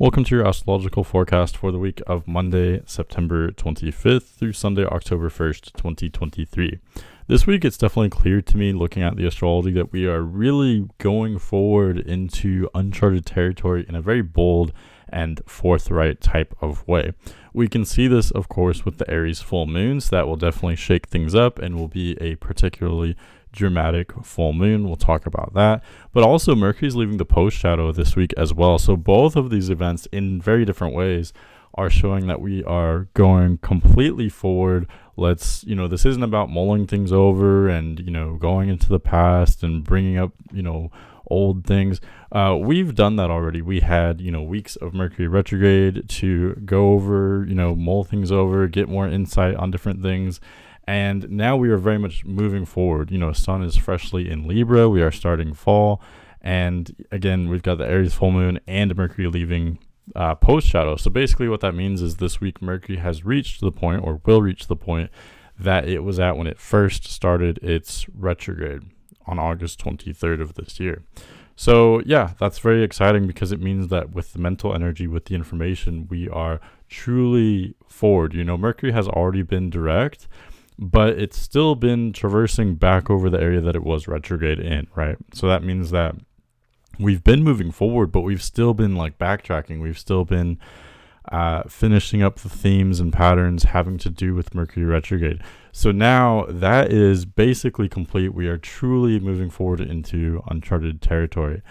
Welcome to your astrological forecast for the week of Monday, September 25th through Sunday, October 1st, 2023. This week, it's definitely clear to me looking at the astrology that we are really going forward into uncharted territory in a very bold and forthright type of way. We can see this, of course, with the Aries full moons. That will definitely shake things up and will be a particularly dramatic full moon. We'll talk about that. But also Mercury's leaving the post shadow this week as well. So both of these events in very different ways are showing that we are going completely forward. This isn't about mulling things over and, going into the past and bringing up, old things. We've done that already. We had, weeks of Mercury retrograde to go over, mull things over, get more insight on different things. And now we are very much moving forward. Sun is freshly in Libra. We are starting fall. And again, we've got the Aries full moon and Mercury leaving post shadow. So basically what that means is this week Mercury has reached the point, or will reach the point, that it was at when it first started its retrograde on August 23rd of this year. So yeah, that's very exciting because it means that with the mental energy, with the information, we are truly forward. Mercury has already been direct, but it's still been traversing back over the area that it was retrograde in, right? So that means that we've been moving forward, but we've still been backtracking. We've still been finishing up the themes and patterns having to do with Mercury retrograde. So now that is basically complete. We are truly moving forward into uncharted territory.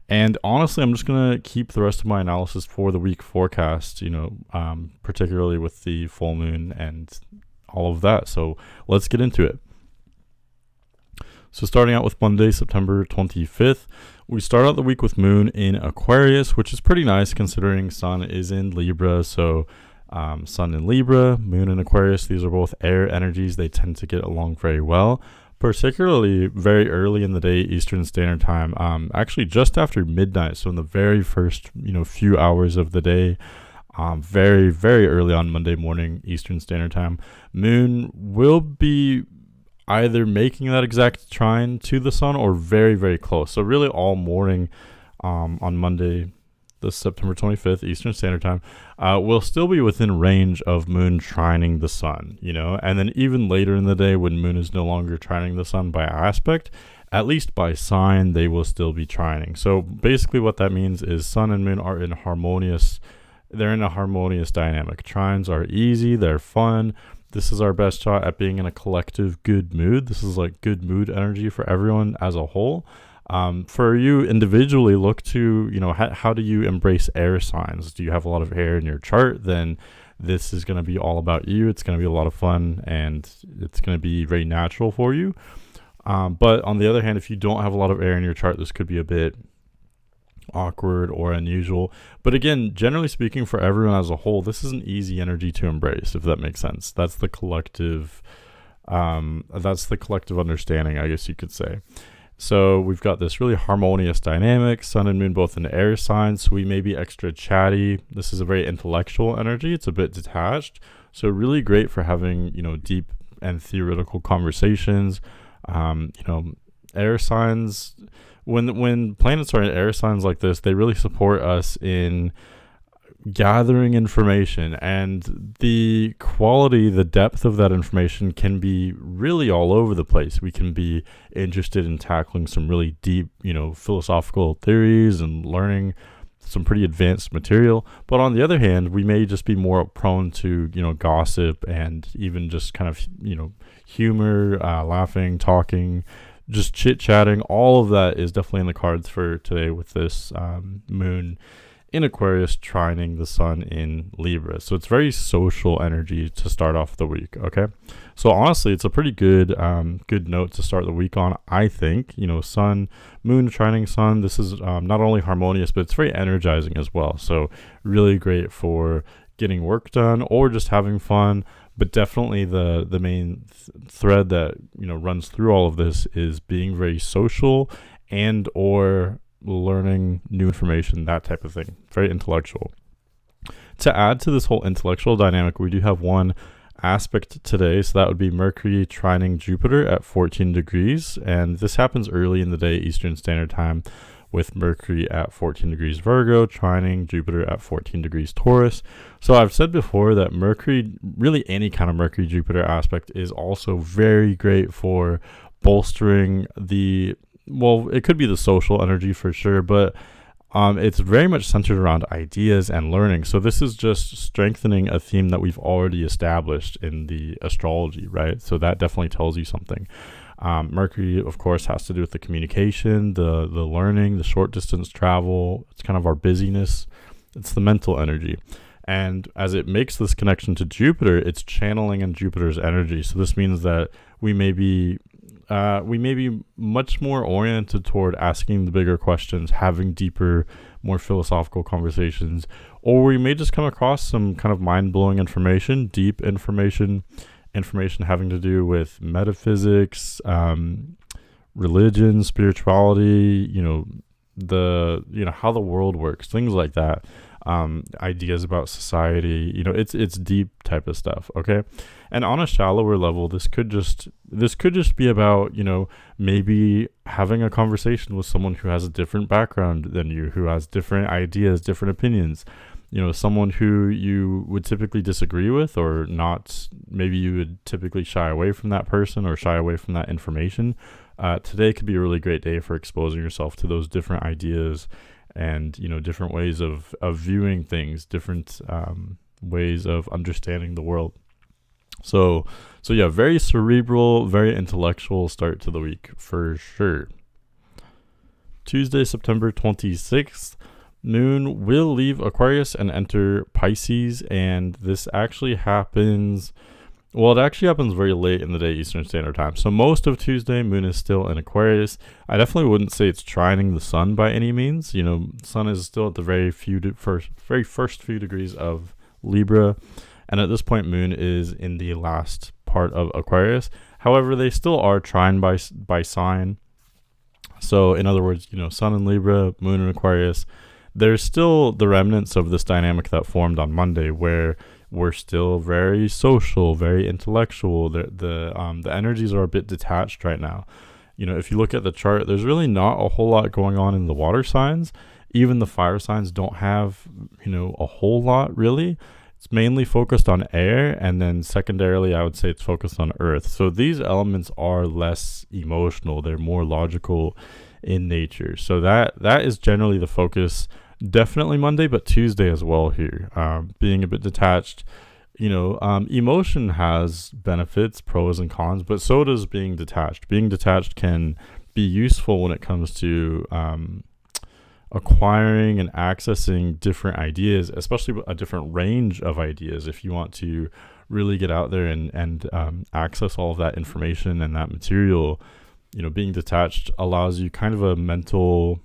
And honestly, I'm just going to keep the rest of my analysis for the week forecast, particularly with the full moon and all of that. So let's get into it. So starting out with Monday, September 25th, we start out the week with moon in Aquarius, which is pretty nice considering sun is in Libra. So sun in Libra, moon in Aquarius, these are both air energies. They tend to get along very well, particularly very early in the day, Eastern Standard Time, actually just after midnight. So in the very first, few hours of the day, very, very early on Monday morning, Eastern Standard Time, moon will be either making that exact trine to the sun or very, very close. So really all morning on Monday, the September 25th, Eastern Standard Time, will still be within range of moon trining the sun, and then even later in the day when moon is no longer trining the sun by aspect, at least by sign, they will still be trining. So basically what that means is sun and moon are in they're in a harmonious dynamic. Trines are easy, they're fun. This is our best shot at being in a collective good mood. This is good mood energy for everyone as a whole. For you individually, look to, how do you embrace air signs? Do you have a lot of air in your chart? Then this is going to be all about you. It's going to be a lot of fun and it's going to be very natural for you. But on the other hand, if you don't have a lot of air in your chart, this could be a bit awkward or unusual. But again, generally speaking, for everyone as a whole, this is an easy energy to embrace, if that makes sense. That's the collective understanding, I guess you could say. So we've got this really harmonious dynamic, sun and moon both in air signs, so we may be extra chatty. This is a very intellectual energy. It's a bit detached, so really great for having deep and theoretical conversations. Air signs, when planets are in air signs like this, they really support us in gathering information, and the quality, the depth of that information can be really all over the place. We can be interested in tackling some really deep, philosophical theories and learning some pretty advanced material. But on the other hand, we may just be more prone to, gossip and even just kind of, humor, laughing, talking, just chit-chatting. All of that is definitely in the cards for today with this moon in Aquarius trining the sun in Libra. So it's very social energy to start off the week, okay? So honestly, it's a pretty good good note to start the week on, I think. Sun, moon trining sun, this is not only harmonious, but it's very energizing as well. So really great for getting work done or just having fun. But definitely the main thread that runs through all of this is being very social and or learning new information, that type of thing. Very intellectual. To add to this whole intellectual dynamic, we do have one aspect today. So that would be Mercury trining Jupiter at 14 degrees. And this happens early in the day, Eastern Standard Time, with Mercury at 14 degrees Virgo, trining Jupiter at 14 degrees Taurus. So I've said before that Mercury, really any kind of Mercury-Jupiter aspect, is also very great for bolstering it could be the social energy for sure, but it's very much centered around ideas and learning. So this is just strengthening a theme that we've already established in the astrology, right? So that definitely tells you something. Mercury, of course, has to do with the communication, the learning, the short distance travel. It's kind of our busyness. It's the mental energy. And as it makes this connection to Jupiter, it's channeling in Jupiter's energy. So this means that we may be much more oriented toward asking the bigger questions, having deeper, more philosophical conversations, or we may just come across some kind of mind-blowing information, deep information having to do with metaphysics, religion, spirituality, how the world works, things like that. Ideas about society, it's deep type of stuff. Okay. And on a shallower level, this could just be about, maybe having a conversation with someone who has a different background than you, who has different ideas, different opinions, someone who you would typically disagree with or not. Maybe you would typically shy away from that person or shy away from that information. Today could be a really great day for exposing yourself to those different ideas and different ways of viewing things, different ways of understanding the world. So yeah, very cerebral, very intellectual start to the week for sure. Tuesday, September 26th, Moon will leave Aquarius and enter Pisces, and this actually happens. Well, it actually happens very late in the day, Eastern Standard Time. So most of Tuesday, Moon is still in Aquarius. I definitely wouldn't say it's trining the Sun by any means. Sun is still at the very first few degrees of Libra, and at this point, Moon is in the last part of Aquarius. However, they still are trine by sign. So, in other words, Sun in Libra, Moon in Aquarius. There's still the remnants of this dynamic that formed on Monday, where we're still very social, very intellectual. The energies are a bit detached right now. If you look at the chart, there's really not a whole lot going on in the water signs. Even the fire signs don't have, a whole lot really. It's mainly focused on air, and then secondarily, I would say it's focused on earth. So these elements are less emotional. They're more logical in nature. So that is generally the focus. Definitely Monday, but Tuesday as well here. Being a bit detached, emotion has benefits, pros and cons, but so does being detached. Being detached can be useful when it comes to acquiring and accessing different ideas, especially a different range of ideas. If you want to really get out there and access all of that information and that material, being detached allows you kind of a mental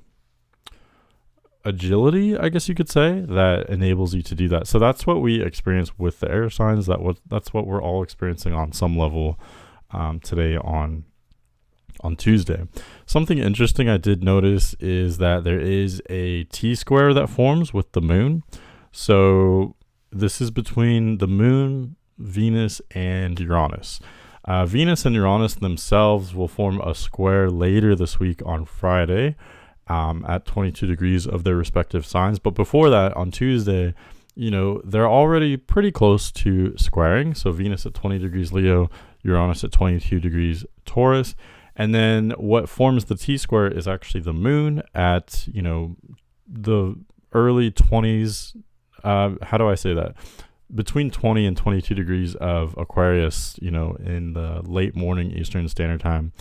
agility, I guess you could say, that enables you to do that. So that's what we experience with the air signs. That's what we're all experiencing on some level today on Tuesday. Something interesting I did notice is that there is a T-square that forms with the moon. So this is between the moon, Venus, and Uranus. Venus and Uranus themselves will form a square later this week on Friday, at 22 degrees of their respective signs. But before that, on Tuesday, they're already pretty close to squaring. So Venus at 20 degrees Leo, Uranus at 22 degrees Taurus. And then what forms the T-square is actually the moon at, the early 20s. How do I say that? Between 20 and 22 degrees of Aquarius, in the late morning Eastern Standard Time,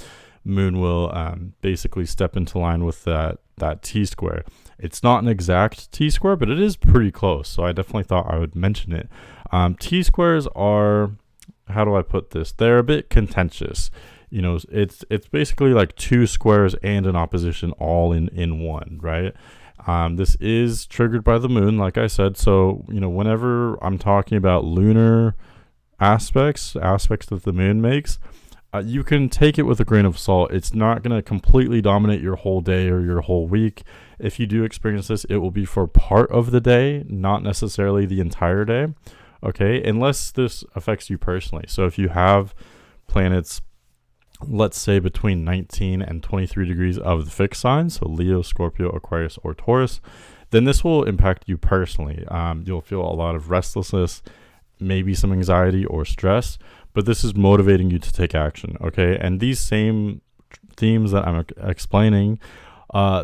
Moon will basically step into line with that T-square. It's not an exact T-square, but it is pretty close. So I definitely thought I would mention it. T-squares are, how do I put this? They're a bit contentious. It's basically like two squares and an opposition all in one, right? This is triggered by the moon, like I said. So, whenever I'm talking about lunar aspects that the moon makes, you can take it with a grain of salt. It's not going to completely dominate your whole day or your whole week. If you do experience this, it will be for part of the day, not necessarily the entire day. Okay, unless this affects you personally. So if you have planets let's say between 19 and 23 degrees of the fixed sign, so Leo, Scorpio, Aquarius, or Taurus, then this will impact you personally. You'll feel a lot of restlessness, maybe some anxiety or stress, but this is motivating you to take action, okay? And these same themes that I'm explaining,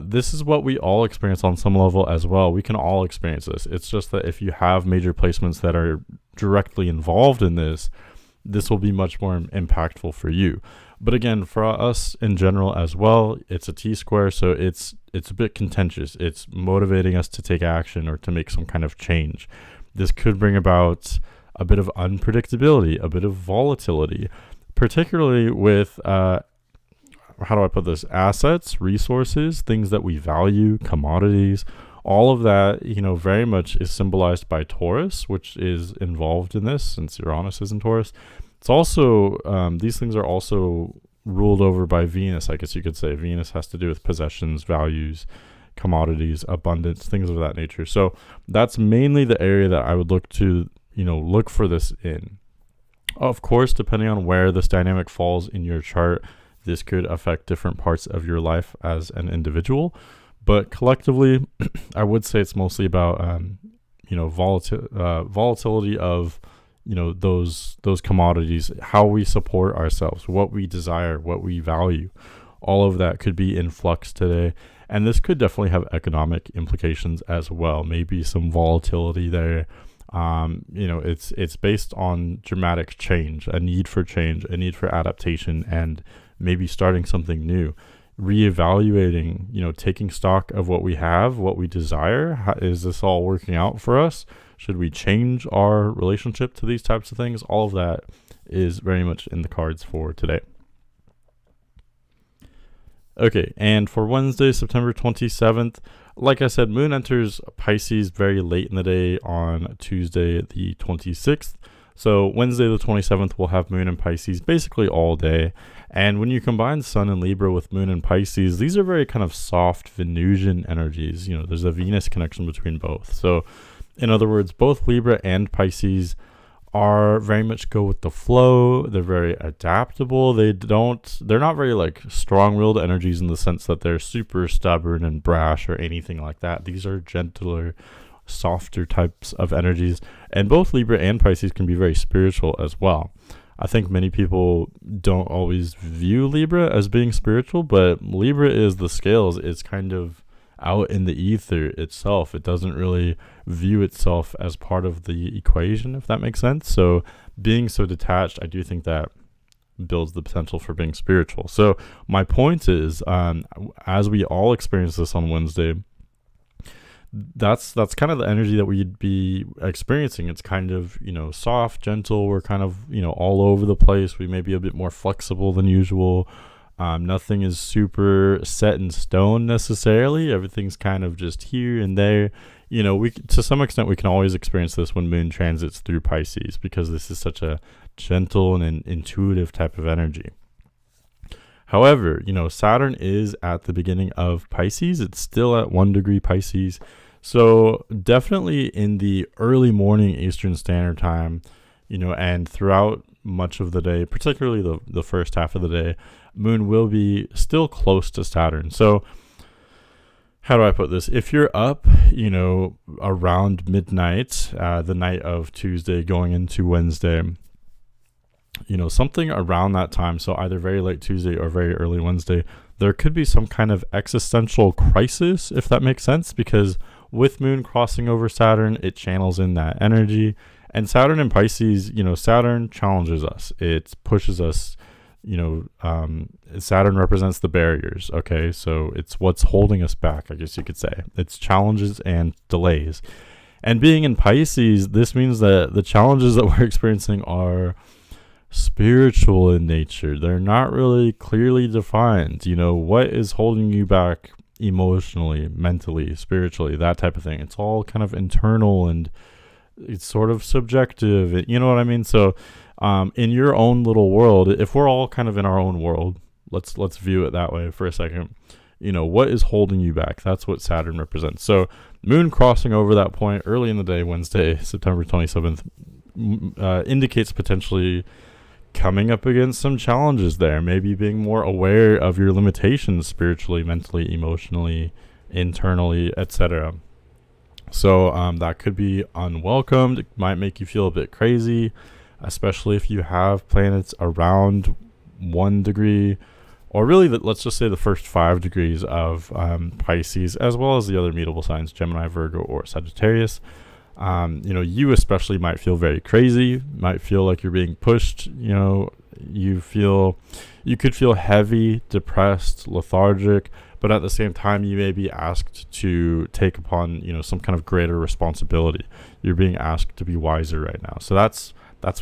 this is what we all experience on some level as well. We can all experience this. It's just that if you have major placements that are directly involved in this, this will be much more impactful for you. But again, for us in general as well, it's a T-square, so it's a bit contentious. It's motivating us to take action or to make some kind of change. This could bring about a bit of unpredictability, a bit of volatility, particularly with, how do I put this? Assets, resources, things that we value, commodities, all of that, very much is symbolized by Taurus, which is involved in this since Uranus is in Taurus. It's also, these things are also ruled over by Venus, I guess you could say. Venus has to do with possessions, values, commodities, abundance, things of that nature. So that's mainly the area that I would look to, look for this in. Of course, depending on where this dynamic falls in your chart, this could affect different parts of your life as an individual. But collectively, I would say it's mostly about, volatility of, those commodities, how we support ourselves, what we desire, what we value. All of that could be in flux today. And this could definitely have economic implications as well. Maybe some volatility there. It's based on dramatic change, a need for adaptation, and maybe starting something new. Reevaluating, taking stock of what we have, what we desire. Is this all working out for us? Should we change our relationship to these types of things? All of that is very much in the cards for today. Okay, and for Wednesday, September 27th, like I said, Moon enters Pisces very late in the day on Tuesday, the 26th. So Wednesday, the 27th, we'll have Moon in Pisces basically all day. And when you combine Sun and Libra with Moon and Pisces, these are very kind of soft Venusian energies. There's a Venus connection between both. So in other words, both Libra and Pisces are very much go with the flow. They're very adaptable. They're not very like strong-willed energies in the sense that they're super stubborn and brash or anything like that. These are gentler, softer types of energies. And both Libra and Pisces can be very spiritual as well. I think many people don't always view Libra as being spiritual, but Libra is the scales. It's kind of out in the ether itself. It doesn't really view itself as part of the equation, if that makes sense. So being so detached, I do think that builds the potential for being spiritual. So my point is, as we all experience this on Wednesday, that's kind of the energy that we'd be experiencing. It's kind of, soft, gentle. We're kind of, all over the place. We may be a bit more flexible than usual. Nothing is super set in stone necessarily. Everything's kind of just here and there. To some extent, we can always experience this when Moon transits through Pisces, because this is such a gentle and intuitive type of energy. However, Saturn is at the beginning of Pisces. It's still at 1 degree Pisces. So definitely in the early morning Eastern Standard Time, and throughout much of the day, particularly the first half of the day, Moon will be still close to Saturn. So how do I put this? If you're up, around midnight, the night of Tuesday going into Wednesday, something around that time, so either very late Tuesday or very early Wednesday, there could be some kind of existential crisis, if that makes sense, because with Moon crossing over Saturn, it channels in that energy. And Saturn in Pisces, Saturn challenges us. It pushes us, Saturn represents the barriers, okay? So it's what's holding us back, I guess you could say. It's challenges and delays. And being in Pisces, this means that the challenges that we're experiencing are spiritual in nature. They're not really clearly defined. What is holding you back emotionally, mentally, spiritually, that type of thing. It's all kind of internal and it's sort of subjective. You know what I mean? So in your own little world, if we're all kind of in our own world, let's view it that way for a second. What is holding you back? That's what Saturn represents. So Moon crossing over that point early in the day, Wednesday, September 27th, indicates potentially coming up against some challenges there, maybe being more aware of your limitations spiritually, mentally, emotionally, internally, etc. So that could be unwelcomed. It might make you feel a bit crazy, especially if you have planets around 1 degree, or really let's just say the first 5 degrees of Pisces, as well as the other mutable signs, Gemini, Virgo, or Sagittarius. You especially might feel very crazy, might feel like you're being pushed. You could feel heavy, depressed, lethargic, but at the same time, you may be asked to take upon, some kind of greater responsibility. You're being asked to be wiser right now. So that's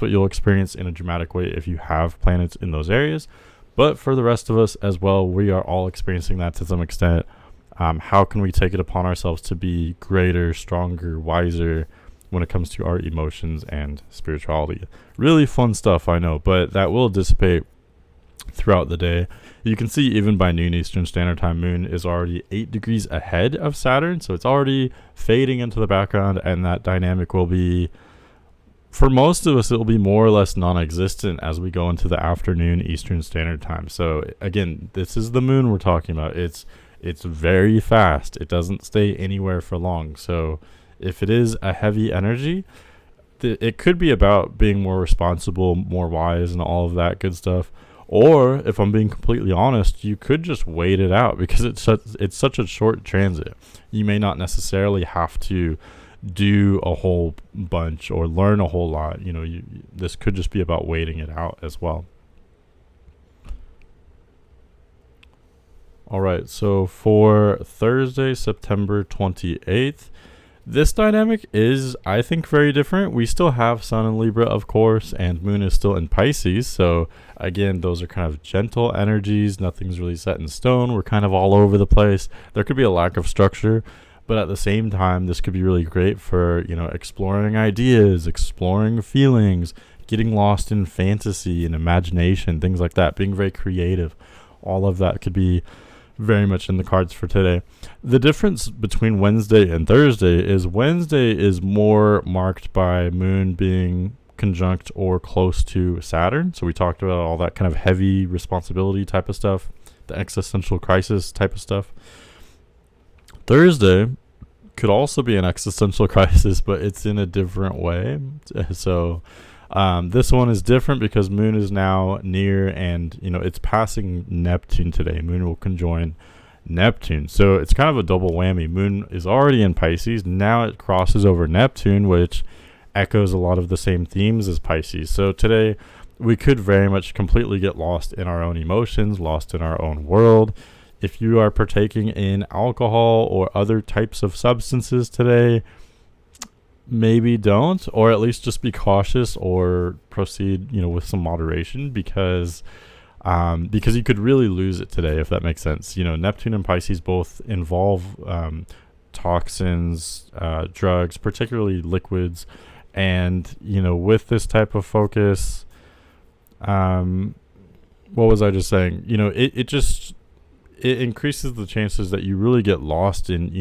what you'll experience in a dramatic way if you have planets in those areas. But for the rest of us as well, we are all experiencing that to some extent. How can we take it upon ourselves to be greater, stronger, wiser when it comes to our emotions and spirituality? Really fun stuff, I know, but that will dissipate throughout the day. You can see even by noon Eastern Standard Time, Moon is already 8 degrees ahead of Saturn, so it's already fading into the background, and that dynamic will be, for most of us, it will be more or less non-existent as we go into the afternoon Eastern Standard Time. So again, this is the moon we're talking about. It's very fast. It doesn't stay anywhere for long. So if it is a heavy energy, it could be about being more responsible, more wise, and all of that good stuff. Or if I'm being completely honest, you could just wait it out because it's such a short transit. You may not necessarily have to do a whole bunch or learn a whole lot. This could just be about waiting it out as well. All right, so for Thursday, September 28th, this dynamic is, I think, very different. We still have Sun in Libra, of course, and Moon is still in Pisces. So again, those are kind of gentle energies. Nothing's really set in stone. We're kind of all over the place. There could be a lack of structure, but at the same time, this could be really great for, exploring ideas, exploring feelings, getting lost in fantasy and imagination, things like that, being very creative. All of that could be very much in the cards for today. The difference between Wednesday and Thursday is Wednesday is more marked by Moon being conjunct or close to Saturn. So we talked about all that kind of heavy responsibility type of stuff, the existential crisis type of stuff. Thursday could also be an existential crisis, but it's in a different way. So this one is different because Moon is now near, and it's passing Neptune today. Moon will conjoin Neptune, so it's kind of a double whammy. Moon is already in Pisces, now it crosses over Neptune, which echoes a lot of the same themes as Pisces. So today we could very much completely get lost in our own emotions, lost in our own world. If you are partaking in alcohol or other types of substances today, maybe don't, or at least just be cautious or proceed, with some moderation, because you could really lose it today, if that makes sense. Neptune and Pisces both involve toxins, drugs, particularly liquids, and with this type of focus, what was I just saying? It increases the chances that you really get lost in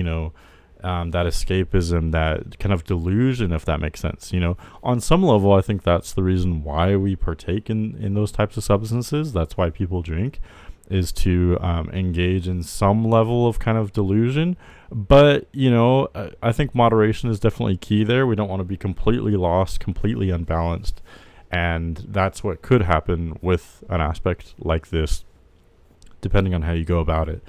that escapism, that kind of delusion, if that makes sense. On some level, I think that's the reason why we partake in those types of substances. That's why people drink, is to engage in some level of kind of delusion. But, I think moderation is definitely key there. We don't want to be completely lost, completely unbalanced. And that's what could happen with an aspect like this, depending on how you go about it.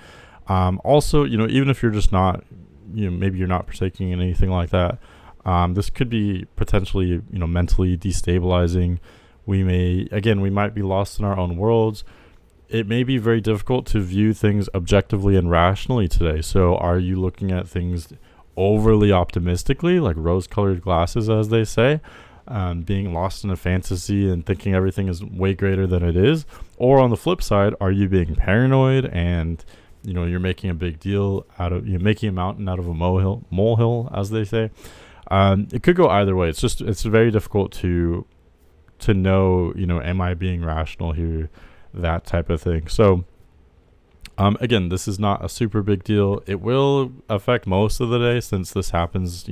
Also, even if you're just not, maybe you're not partaking in anything like that, this could be potentially, mentally destabilizing. We might be lost in our own worlds. It may be very difficult to view things objectively and rationally today. So are you looking at things overly optimistically, like rose-colored glasses, as they say, being lost in a fantasy and thinking everything is way greater than it is? Or on the flip side, are you being paranoid and you're making a big deal out of, making a mountain out of a molehill, as they say? It could go either way. It's very difficult to know, am I being rational here? That type of thing. So, again, this is not a super big deal. It will affect most of the day since this happens,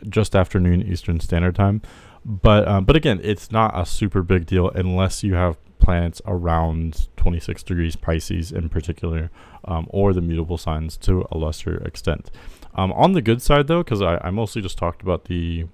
just after noon Eastern Standard Time. But again, it's not a super big deal unless you have planets around 26 degrees Pisces in particular, or the mutable signs to a lesser extent. On the good side, though, because I mostly just talked about the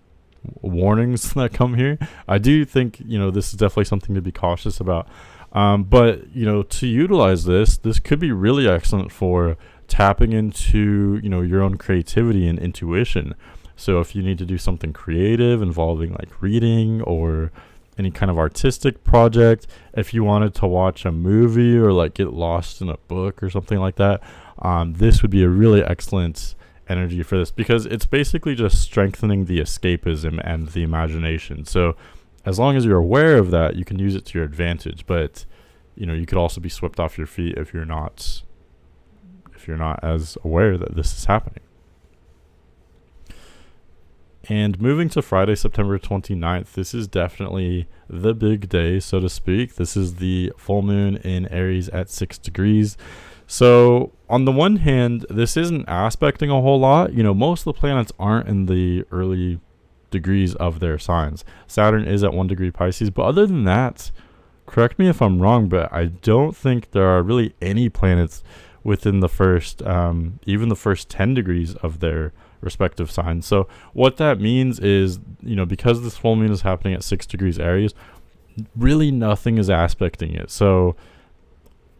warnings that come here, I do think, this is definitely something to be cautious about. But, to utilize this could be really excellent for tapping into, your own creativity and intuition. So if you need to do something creative involving like reading or any kind of artistic project, if you wanted to watch a movie or like get lost in a book or something like that, this would be a really excellent energy for this, because it's basically just strengthening the escapism and the imagination. So as long as you're aware of that, you can use it to your advantage. But you could also be swept off your feet if you're not as aware that this is happening. And moving to Friday, September 29th, this is definitely the big day, so to speak. This is the full moon in Aries at 6 degrees. So on the one hand, this isn't aspecting a whole lot. Most of the planets aren't in the early degrees of their signs. Saturn is at 1 degree Pisces, but other than that, correct me if I'm wrong, but I don't think there are really any planets within the first, even the first 10 degrees of their respective signs. So what that means is, because this full moon is happening at 6 degrees Aries, really nothing is aspecting it. So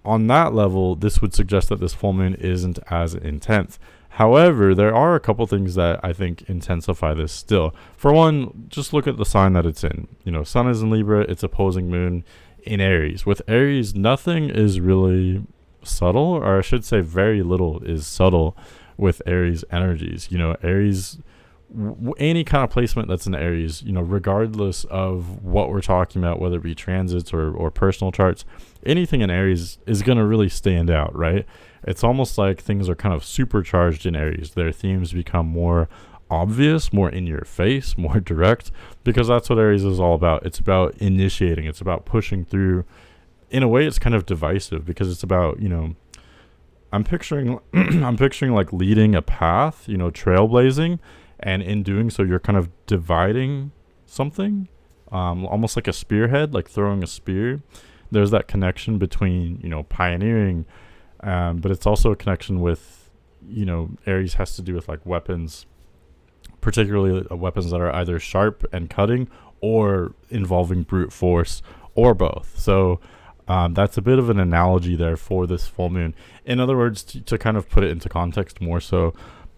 on that level, this would suggest that this full moon isn't as intense. However, there are a couple things that I think intensify this still. For one, just look at the sign that it's in. Sun is in Libra, it's opposing moon in Aries. With Aries, nothing is really subtle, or I should say very little is subtle with Aries energies. Aries, any kind of placement that's in Aries, regardless of what we're talking about, whether it be transits or personal charts, anything in Aries is going to really stand out, right? It's almost like things are kind of supercharged in Aries. Their themes become more obvious, more in your face, more direct, because that's what Aries is all about. It's about initiating, it's about pushing through. In a way, it's kind of divisive, because it's about, I'm picturing like leading a path, trailblazing, and in doing so, you're kind of dividing something, almost like a spearhead, like throwing a spear. There's that connection between, pioneering, but it's also a connection with, Aries has to do with like weapons, particularly weapons that are either sharp and cutting or involving brute force, or both. So that's a bit of an analogy there for this full moon. In other words, to kind of put it into context more so,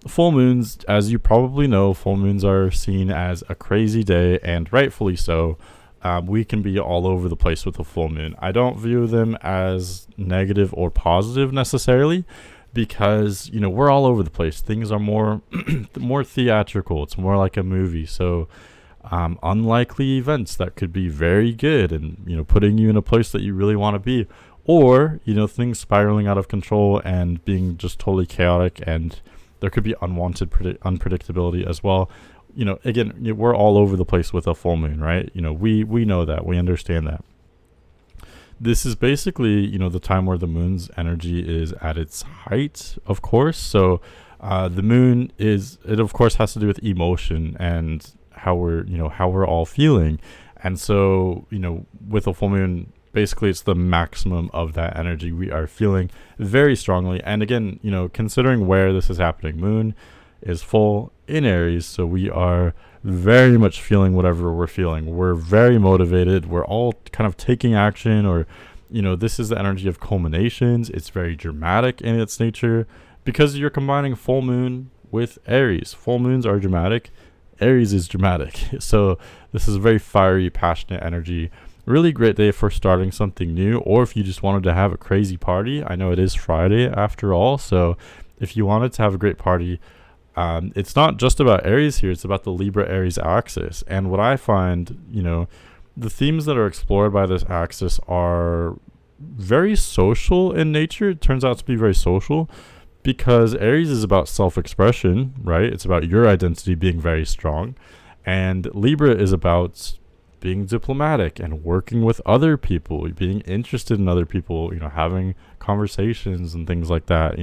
full moons, as you probably know, full moons are seen as a crazy day, and rightfully so. We can be all over the place with a full moon. I don't view them as negative or positive necessarily, because we're all over the place. Things are more more theatrical. It's more like a movie. So unlikely events that could be very good and putting you in a place that you really want to be, or things spiraling out of control and being just totally chaotic, and there could be unwanted unpredictability as well. Again, we're all over the place with a full moon, right? We know that, we understand that. This is basically the time where the moon's energy is at its height, of course. So the moon it of course has to do with emotion and how we're all feeling. And so with a full moon, basically it's the maximum of that energy we are feeling very strongly. And again, considering where this is happening, moon is full in Aries, so we are very much feeling whatever we're feeling. We're very motivated, we're all kind of taking action, or this is the energy of culminations. It's very dramatic in its nature, because you're combining full moon with Aries. Full moons are dramatic, Aries is dramatic. So this is a very fiery, passionate energy. Really great day for starting something new, or if you just wanted to have a crazy party. I know it is Friday after all, so if you wanted to have a great party, it's not just about Aries here, it's about the Libra-Aries axis. And what I find, the themes that are explored by this axis are very social in nature. It turns out to be very social, because Aries is about self-expression, right? It's about your identity being very strong. And Libra is about being diplomatic and working with other people, being interested in other people, having conversations and things like that,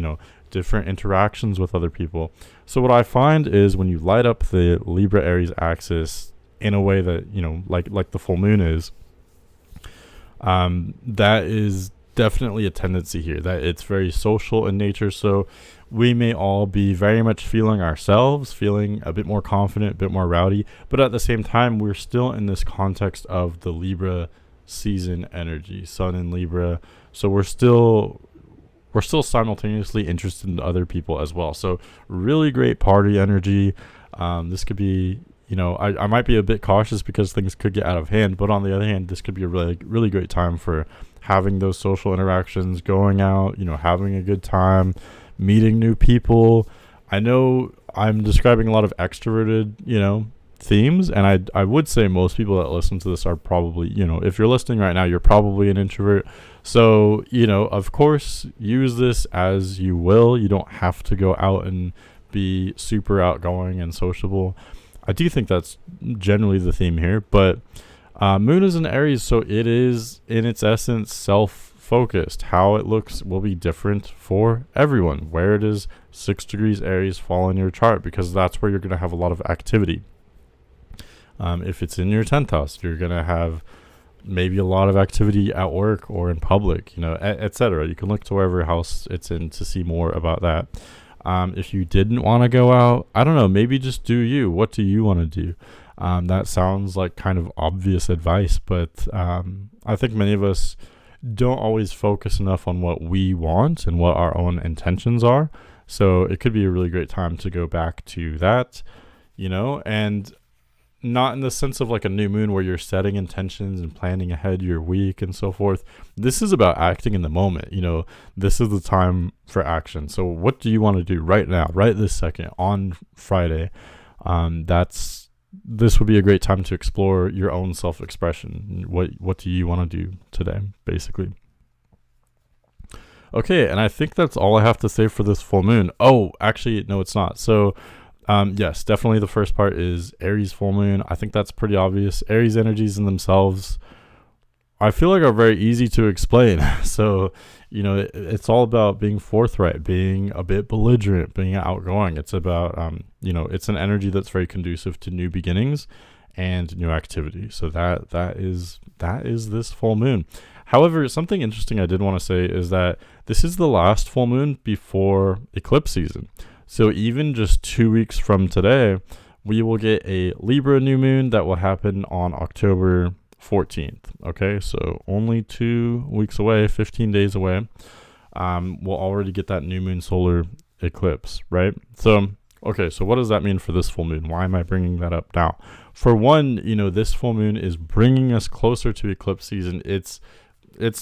different interactions with other people. So what I find is when you light up the Libra Aries axis in a way that, like the full moon is, that is definitely a tendency here, that it's very social in nature. So we may all be very much feeling ourselves, feeling a bit more confident, a bit more rowdy, but at the same time, we're still in this context of the Libra season energy, Sun in Libra. So we're still simultaneously interested in other people as well. So really great party energy. This could be, I might be a bit cautious because things could get out of hand, but on the other hand, this could be a really, really great time for having those social interactions, going out, having a good time, meeting new people. I know I'm describing a lot of extroverted, themes, and I would say most people that listen to this are probably, if you're listening right now, you're probably an introvert. So, of course, use this as you will. You don't have to go out and be super outgoing and sociable. I do think that's generally the theme here, but moon is in Aries, so it is in its essence self-focused. How it looks will be different for everyone. Where it is 6 degrees Aries fall in your chart, because that's where you're going to have a lot of activity. If it's in your 10th house, you're going to have maybe a lot of activity at work or in public, etc. You can look to wherever house it's in to see more about that. If you didn't want to go out, I don't know, maybe just do you. What do you want to do? That sounds like kind of obvious advice, but I think many of us don't always focus enough on what we want and what our own intentions are. So it could be a really great time to go back to that, and not in the sense of like a new moon where you're setting intentions and planning ahead your week and so forth. This is about acting in the moment. This is the time for action. So what do you want to do right now, right this second, on Friday? This would be a great time to explore your own self-expression. What do you want to do today, basically? Okay, and I think that's all I have to say for this full moon. Oh, actually, no, it's not. So yes, definitely the first part is Aries full moon. I think that's pretty obvious. Aries energies in themselves, I feel like, are very easy to explain. So, it's all about being forthright, being a bit belligerent, being outgoing. It's about, it's an energy that's very conducive to new beginnings and new activity. So that is this full moon. However, something interesting I did want to say is that this is the last full moon before eclipse season. So even just 2 weeks from today, we will get a Libra new moon that will happen on October 14th. Okay, so only 2 weeks away, 15 days away, we'll already get that new moon solar eclipse, right? So, okay, so what does that mean for this full moon? Why am I bringing that up now? For one, this full moon is bringing us closer to eclipse season. It's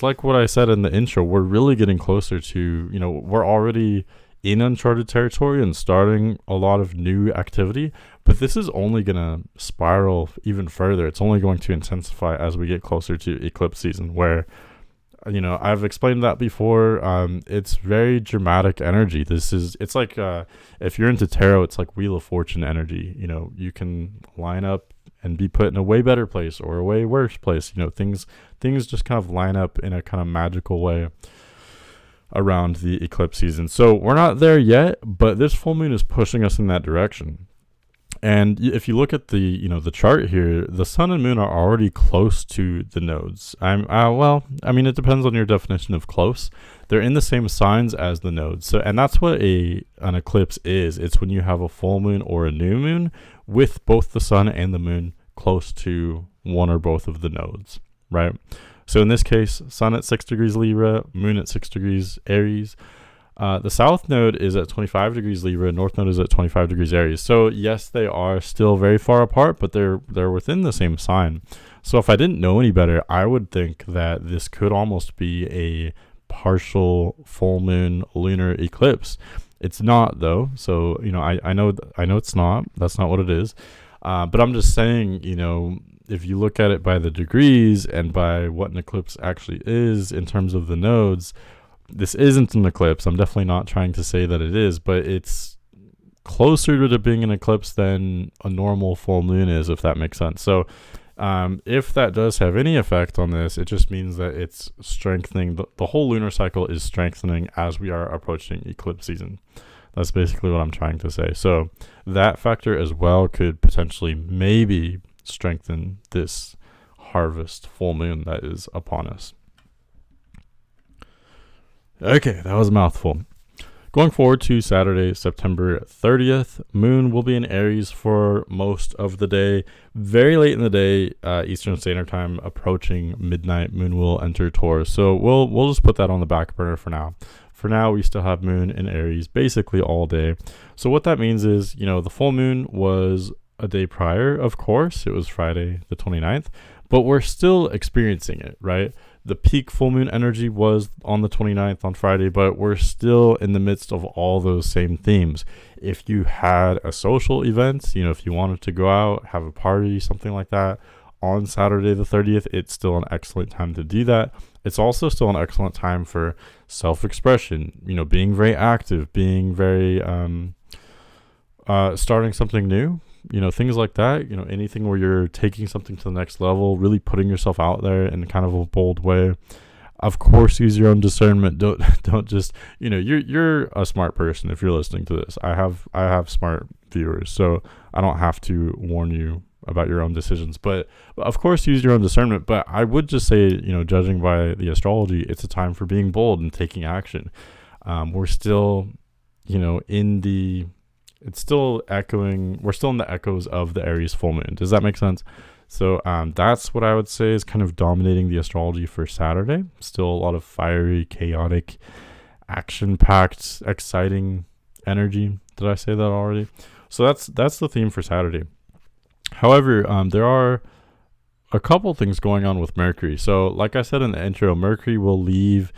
like what I said in the intro. We're really getting closer to, we're already in uncharted territory and starting a lot of new activity, but this is only going to spiral even further. It's only going to intensify as we get closer to eclipse season, where, I've explained that before. It's very dramatic energy. It's like, if you're into tarot, it's like Wheel of Fortune energy. You can line up and be put in a way better place or a way worse place. Things just kind of line up in a kind of magical way around the eclipse season. So we're not there yet, but this full moon is pushing us in that direction. And if you look at the chart here, the sun and moon are already close to the nodes. It depends on your definition of close. They're in the same signs as the nodes. So, and that's what an eclipse is. It's when you have a full moon or a new moon with both the sun and the moon close to one or both of the nodes, right? So in this case, sun at 6 degrees Libra, moon at 6 degrees Aries. The south node is at 25 degrees Libra, north node is at 25 degrees Aries. So yes, they are still very far apart, but they're within the same sign. So if I didn't know any better, I would think that this could almost be a partial full moon lunar eclipse. It's not, though. So, I know it's not. That's not what it is. But I'm just saying, if you look at it by the degrees and by what an eclipse actually is in terms of the nodes, this isn't an eclipse. I'm definitely not trying to say that it is, but it's closer to being an eclipse than a normal full moon is, if that makes sense. So if that does have any effect on this, it just means that it's strengthening. The whole lunar cycle is strengthening as we are approaching eclipse season. That's basically what I'm trying to say. So that factor as well could potentially maybe strengthen this harvest full moon that is upon us. Okay, that was a mouthful. Going forward to Saturday, September 30th, moon will be in Aries for most of the day. Very late in the day, Eastern Standard Time, approaching midnight, moon will enter Taurus. So we'll just put that on the back burner for now. For now, we still have moon in Aries basically all day. So what that means is, the full moon was a day prior, of course. It was Friday the 29th, but we're still experiencing it, right? The peak full moon energy was on the 29th on Friday, but we're still in the midst of all those same themes. If you had a social event, if you wanted to go out, have a party, something like that, on Saturday the 30th, it's still an excellent time to do that. It's also still an excellent time for self-expression, being very active, being very, starting something new. Things like that, anything where you're taking something to the next level, really putting yourself out there in kind of a bold way. Of course, use your own discernment. Don't just, you're a smart person if you're listening to this. I have smart viewers, so I don't have to warn you about your own decisions, but of course use your own discernment. But I would just say, judging by the astrology, it's a time for being bold and taking action. We're still, it's still echoing. We're still in the echoes of the Aries full moon. Does that make sense? So that's what I would say is kind of dominating the astrology for Saturday. Still a lot of fiery, chaotic, action-packed, exciting energy. Did I say that already? So that's the theme for Saturday. However, there are a couple things going on with Mercury. So like I said in the intro, Mercury will leave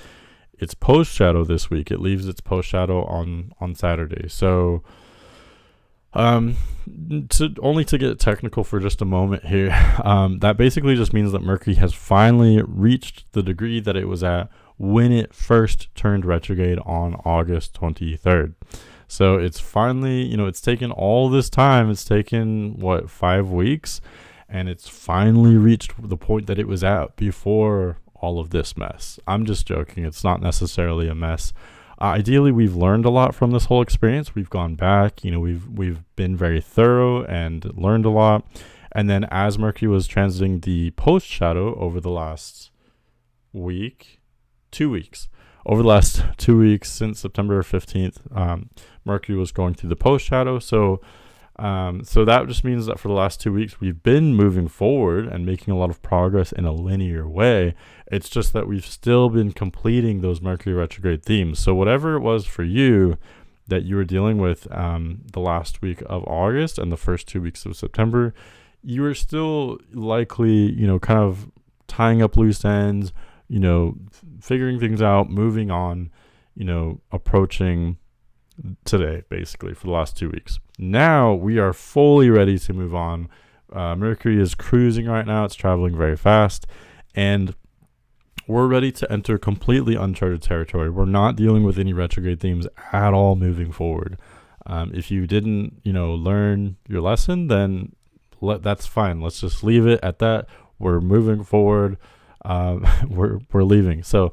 its post shadow this week. It leaves its post shadow on Saturday. So to get technical for just a moment here, that basically just means that Mercury has finally reached the degree that it was at when it first turned retrograde on August 23rd. So it's finally, it's taken all this time. It's taken 5 weeks, and it's finally reached the point that it was at before all of this mess. I'm just joking. It's not necessarily a mess. Ideally, we've learned a lot from this whole experience. We've gone back, we've been very thorough and learned a lot. And then as Mercury was transiting the post shadow over the last 2 weeks, over the last 2 weeks since September 15th, Mercury was going through the post shadow. So that just means that for the last 2 weeks, we've been moving forward and making a lot of progress in a linear way. It's just that we've still been completing those Mercury retrograde themes. So whatever it was for you that you were dealing with the last week of August and the first 2 weeks of September, you were still likely, kind of tying up loose ends, figuring things out, moving on, approaching today, basically, for the last 2 weeks. Now we are fully ready to move on. Mercury is cruising right now. It's traveling very fast, and we're ready to enter completely uncharted territory. We're not dealing with any retrograde themes at all moving forward. If you didn't, learn your lesson, then that's fine. Let's just leave it at that. We're moving forward. We're leaving. So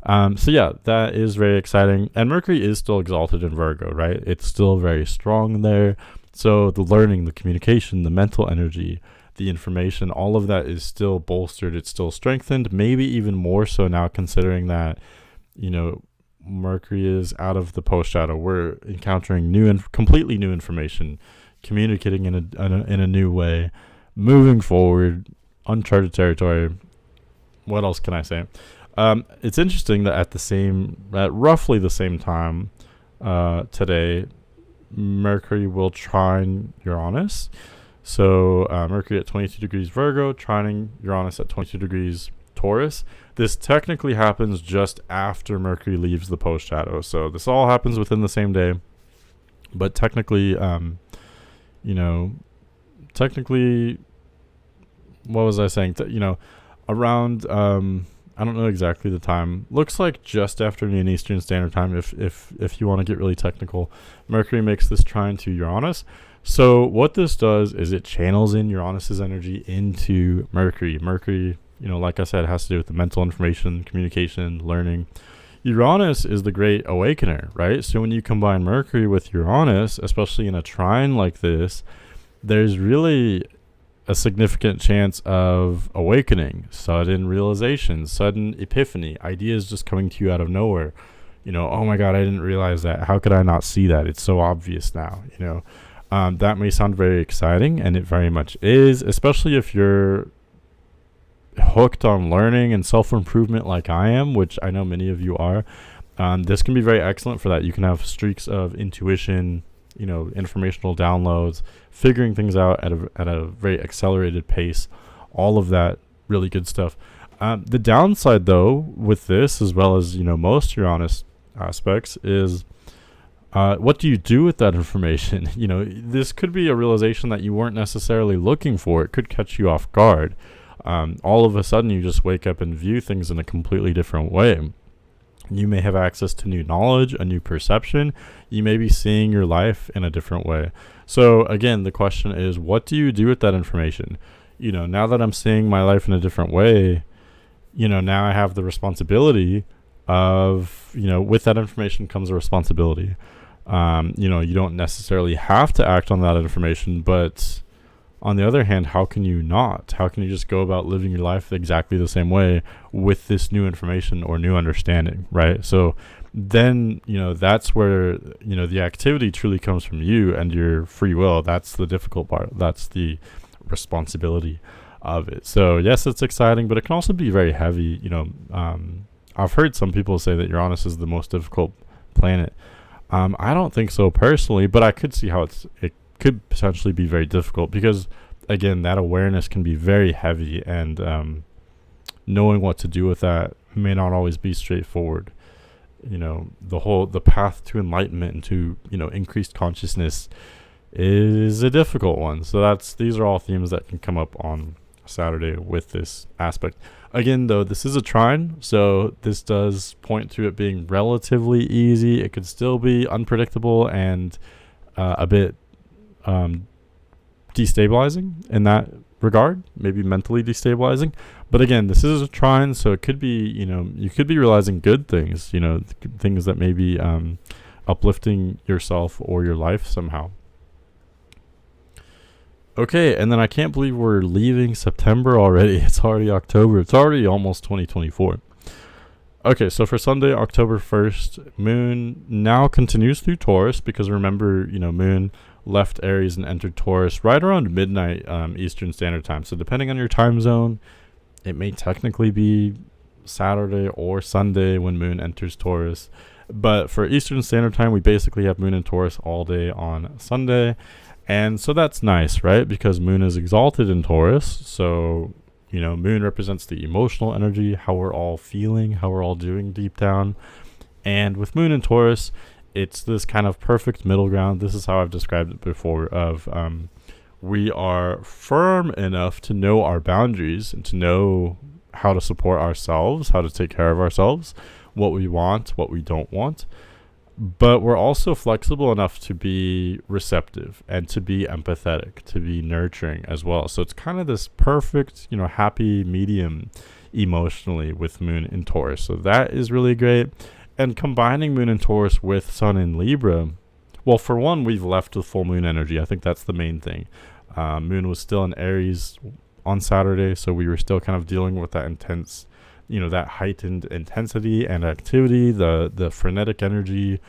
yeah, that is very exciting. And Mercury is still exalted in Virgo, right? It's still very strong there. So the learning, the communication, the mental energy, the information, all of that is still bolstered. It's still strengthened, maybe even more so now, considering that, Mercury is out of the post shadow. We're encountering new and completely new information, communicating in a new way, moving forward, uncharted territory. What else can I say? It's interesting that at roughly the same time today, Mercury will trine Uranus. So Mercury at 22 degrees Virgo, trining Uranus at 22 degrees Taurus. This technically happens just after Mercury leaves the post shadow. So this all happens within the same day. But technically, what was I saying? Around, I don't know exactly the time. Looks like just after noon Eastern Standard Time, if you want to get really technical. Mercury makes this trine to Uranus. So what this does is it channels in Uranus's energy into Mercury. Mercury, like I said, has to do with the mental information, communication, learning. Uranus is the great awakener, right? So when you combine Mercury with Uranus, especially in a trine like this, there's really a significant chance of awakening, sudden realization, sudden epiphany, ideas just coming to you out of nowhere. Oh my God, I didn't realize that. How could I not see that? It's so obvious now, that may sound very exciting, and it very much is, especially if you're hooked on learning and self-improvement like I am, which I know many of you are. This can be very excellent for that. You can have streaks of intuition, informational downloads, figuring things out at a very accelerated pace, all of that really good stuff. The downside, though, with this, as well as most Uranus aspects, is what do you do with that information? This could be a realization that you weren't necessarily looking for. It could catch you off guard. All of a sudden, you just wake up and view things in a completely different way. You may have access to new knowledge, a new perception. You may be seeing your life in a different way. So again, the question is, what do you do with that information? Now that I'm seeing my life in a different way, now I have the responsibility of, with that information comes a responsibility. You don't necessarily have to act on that information, but on the other hand, how can you not? How can you just go about living your life exactly the same way with this new information or new understanding, right? So then, that's where, the activity truly comes from you and your free will. That's the difficult part. That's the responsibility of it. So yes, it's exciting, but it can also be very heavy. I've heard some people say that Uranus is the most difficult planet. I don't think so personally, but I could see how it could potentially be very difficult, because again, that awareness can be very heavy, and knowing what to do with that may not always be straightforward. The path to enlightenment and to increased consciousness is a difficult one. So these are all themes that can come up on Saturday with this aspect. Again, though, this is a trine, so this does point to it being relatively easy. It could still be unpredictable and a bit destabilizing in that regard, maybe mentally destabilizing. But again, this is a trine, so it could be, you could be realizing good things, things that may be uplifting yourself or your life somehow. Okay, and then I can't believe we're leaving September already. It's already October. It's already almost 2024. Okay, so for Sunday, October 1st, Moon now continues through Taurus, because remember, Moon left Aries and entered Taurus right around midnight Eastern Standard Time. So depending on your time zone, it may technically be Saturday or Sunday when Moon enters Taurus. But for Eastern Standard Time, we basically have Moon in Taurus all day on Sunday. And so that's nice, right? Because Moon is exalted in Taurus. So, Moon represents the emotional energy, how we're all feeling, how we're all doing deep down. And with Moon in Taurus, it's this kind of perfect middle ground. This is how I've described it before, of we are firm enough to know our boundaries and to know how to support ourselves, how to take care of ourselves, what we want, what we don't want. But we're also flexible enough to be receptive and to be empathetic, to be nurturing as well. So it's kind of this perfect, happy medium emotionally with Moon in Taurus. So that is really great. And combining Moon in Taurus with Sun in Libra, well, for one, we've left the full moon energy. I think that's the main thing. Moon was still in Aries on Saturday, so we were still kind of dealing with that intense, that heightened intensity and activity, the frenetic energy.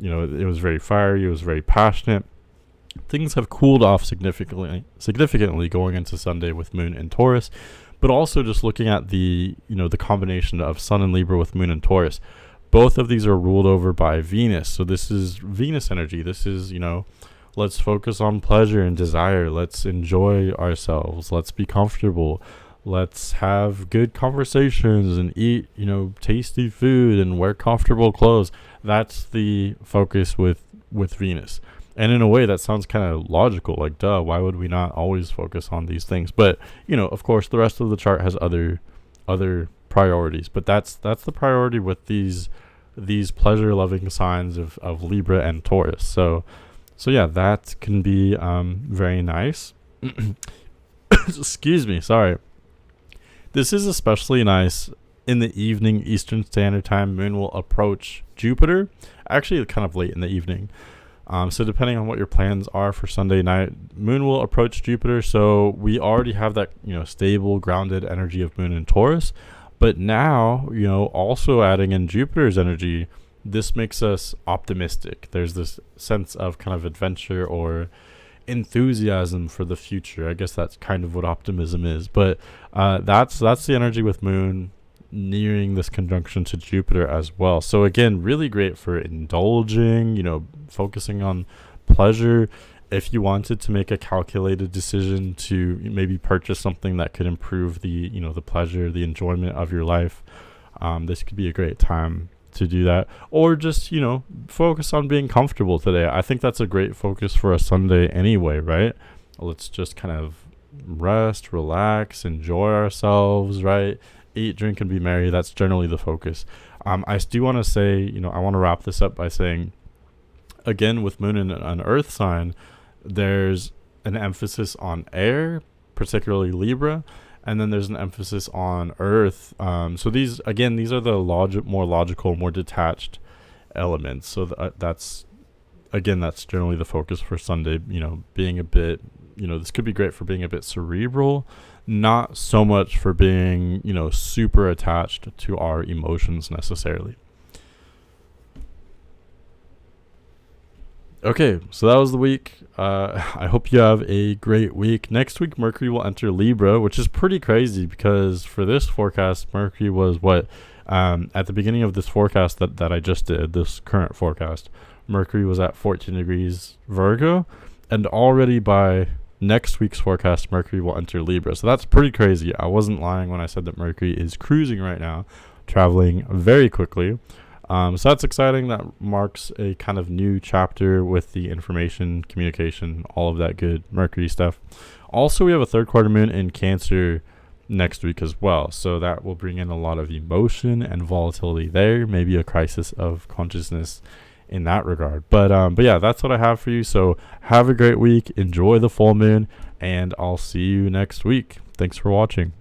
It was very fiery, it was very passionate. Things have cooled off significantly going into Sunday with Moon in Taurus, but also just looking at the combination of Sun and Libra with Moon and Taurus. Both of these are ruled over by Venus. So this is Venus energy. This is, let's focus on pleasure and desire. Let's enjoy ourselves. Let's be comfortable. Let's have good conversations and eat, tasty food and wear comfortable clothes. That's the focus with Venus. And in a way that sounds kind of logical, like, duh, why would we not always focus on these things? But, of course, the rest of the chart has other priorities. But that's the priority with these pleasure-loving signs of Libra and Taurus. So yeah, that can be very nice. Excuse me, sorry. This is especially nice in the evening Eastern Standard Time. Moon will approach Jupiter, actually kind of late in the evening. So depending on what your plans are for Sunday night, Moon will approach Jupiter. So we already have that, stable, grounded energy of Moon in Taurus. But now, also adding in Jupiter's energy, this makes us optimistic. There's this sense of kind of adventure or enthusiasm for the future. I guess that's kind of what optimism is. But that's the energy with Moon nearing this conjunction to Jupiter as well. So again, really great for indulging, focusing on pleasure. If you wanted to make a calculated decision to maybe purchase something that could improve the, the pleasure, the enjoyment of your life, this could be a great time to do that. Or just, focus on being comfortable today. I think that's a great focus for a Sunday anyway, right? Let's just kind of rest, relax, enjoy ourselves, right? Eat, drink, and be merry. That's generally the focus. I do want to say, I want to wrap this up by saying, again, with Moon in an Earth sign, there's an emphasis on air, particularly Libra, and then there's an emphasis on Earth. So these are the more logical, more detached elements. So that's generally the focus for Sunday. Being a bit, this could be great for being a bit cerebral, not so much for being, super attached to our emotions necessarily. Okay, so that was the week. I hope you have a great week. Next week, Mercury will enter Libra, which is pretty crazy because for this forecast, Mercury was at the beginning of this forecast that I just did, this current forecast, Mercury was at 14 degrees Virgo, and already by next week's forecast, Mercury will enter Libra. So that's pretty crazy. I wasn't lying when I said that Mercury is cruising right now, traveling very quickly. So that's exciting. That marks a kind of new chapter with the information, communication, all of that good Mercury stuff. Also, we have a third quarter moon in Cancer next week as well. So that will bring in a lot of emotion and volatility there, maybe a crisis of consciousness in that regard. But yeah, that's what I have for you. So have a great week. Enjoy the full moon, and I'll see you next week. Thanks for watching.